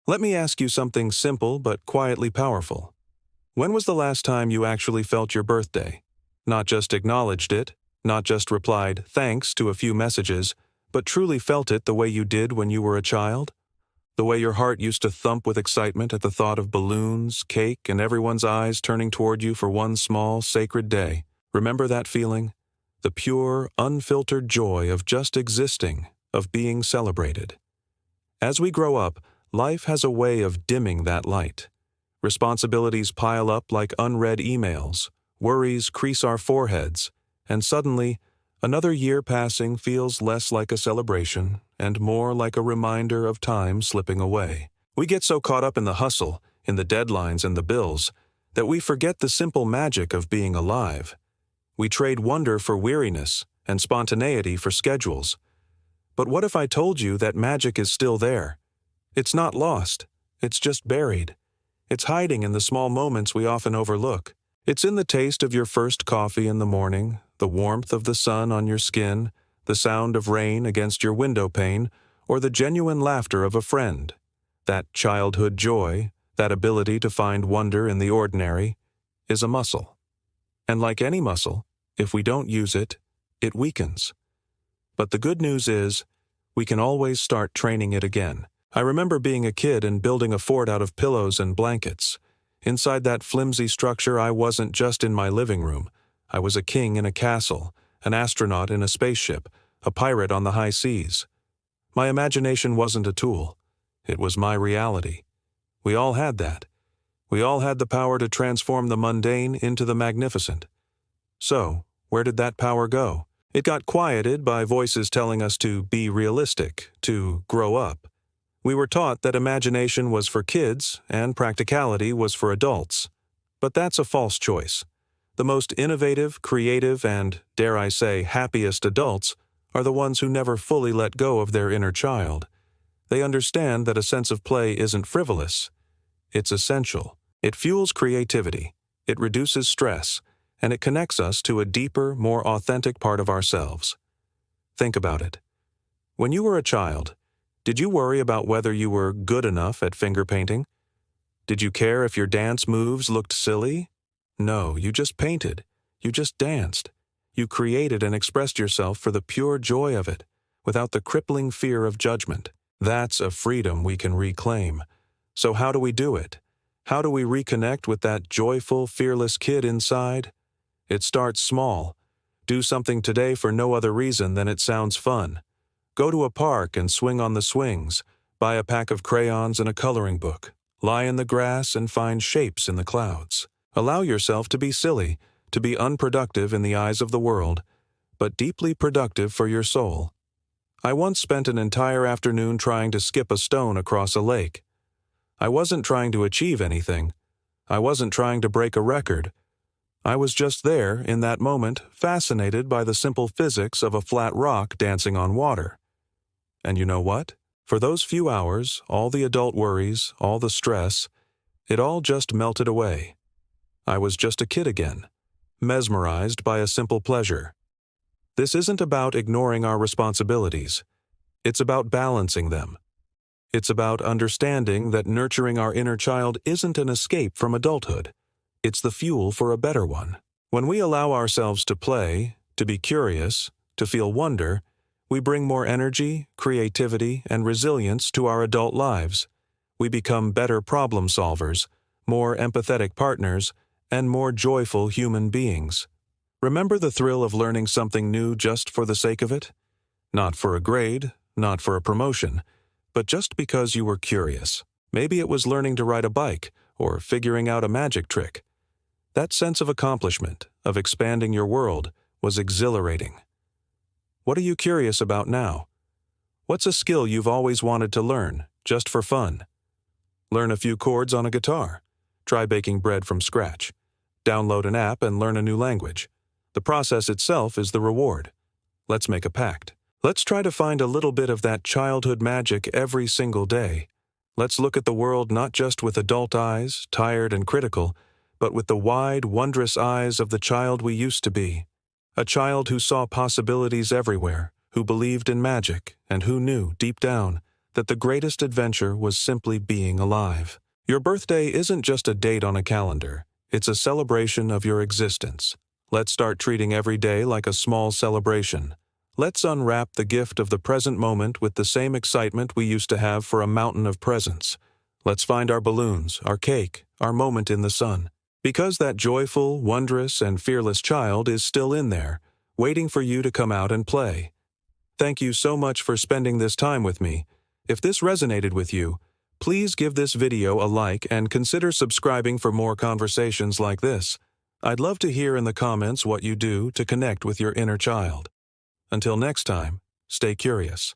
Let me ask you something simple but quietly powerful. When was the last time you actually felt your birthday? Not just acknowledged it, not just replied thanks to a few messages, but truly felt it the way you did when you were a child? The way your heart used to thump with excitement at the thought of balloons, cake, and everyone's eyes turning toward you for one small, sacred day. Remember that feeling? The pure, unfiltered joy of just existing, of being celebrated. As we grow up, life has a way of dimming that light. Responsibilities pile up like unread emails, worries crease our foreheads, and suddenly, another year passing feels less like a celebration and more like a reminder of time slipping away. We get so caught up in the hustle, in the deadlines and the bills, that we forget the simple magic of being alive. We trade wonder for weariness and spontaneity for schedules. But what if I told you that magic is still there? It's not lost. It's just buried. It's hiding in the small moments we often overlook. It's in the taste of your first coffee in the morning, the warmth of the sun on your skin, the sound of rain against your window pane, or the genuine laughter of a friend. That childhood joy, that ability to find wonder in the ordinary, is a muscle. And like any muscle, if we don't use it, it weakens. But the good news is, we can always start training it again. I remember being a kid and building a fort out of pillows and blankets. Inside that flimsy structure, I wasn't just in my living room. I was a king in a castle, an astronaut in a spaceship, a pirate on the high seas. My imagination wasn't a tool. It was my reality. We all had that. We all had the power to transform the mundane into the magnificent. So, where did that power go? It got quieted by voices telling us to be realistic, to grow up. We were taught that imagination was for kids and practicality was for adults. But that's a false choice. The most innovative, creative, and, dare I say, happiest adults are the ones who never fully let go of their inner child. They understand that a sense of play isn't frivolous. It's essential. It fuels creativity. It reduces stress, and it connects us to a deeper, more authentic part of ourselves. Think about it. When you were a child, did you worry about whether you were good enough at finger painting? Did you care if your dance moves looked silly? No, you just painted. You just danced. You created and expressed yourself for the pure joy of it, without the crippling fear of judgment. That's a freedom we can reclaim. So how do we do it? How do we reconnect with that joyful, fearless kid inside? It starts small. Do something today for no other reason than it sounds fun. Go to a park and swing on the swings. Buy a pack of crayons and a coloring book. Lie in the grass and find shapes in the clouds. Allow yourself to be silly, to be unproductive in the eyes of the world, but deeply productive for your soul. I once spent an entire afternoon trying to skip a stone across a lake. I wasn't trying to achieve anything. I wasn't trying to break a record. I was just there, in that moment, fascinated by the simple physics of a flat rock dancing on water. And you know what? For those few hours, all the adult worries, all the stress, it all just melted away. I was just a kid again, mesmerized by a simple pleasure. This isn't about ignoring our responsibilities. It's about balancing them. It's about understanding that nurturing our inner child isn't an escape from adulthood. It's the fuel for a better one. When we allow ourselves to play, to be curious, to feel wonder, we bring more energy, creativity, and resilience to our adult lives. We become better problem solvers, more empathetic partners, and more joyful human beings. Remember the thrill of learning something new just for the sake of it? Not for a grade, not for a promotion, but just because you were curious. Maybe it was learning to ride a bike or figuring out a magic trick. That sense of accomplishment, of expanding your world, was exhilarating. What are you curious about now? What's a skill you've always wanted to learn, just for fun? Learn a few chords on a guitar. Try baking bread from scratch. Download an app and learn a new language. The process itself is the reward. Let's make a pact. Let's try to find a little bit of that childhood magic every single day. Let's look at the world not just with adult eyes, tired and critical, but with the wide, wondrous eyes of the child we used to be. A child who saw possibilities everywhere, who believed in magic, and who knew, deep down, that the greatest adventure was simply being alive. Your birthday isn't just a date on a calendar, it's a celebration of your existence. Let's start treating every day like a small celebration. Let's unwrap the gift of the present moment with the same excitement we used to have for a mountain of presents. Let's find our balloons, our cake, our moment in the sun. Because that joyful, wondrous, and fearless child is still in there, waiting for you to come out and play. Thank you so much for spending this time with me. If this resonated with you, please give this video a like and consider subscribing for more conversations like this. I'd love to hear in the comments what you do to connect with your inner child. Until next time, stay curious.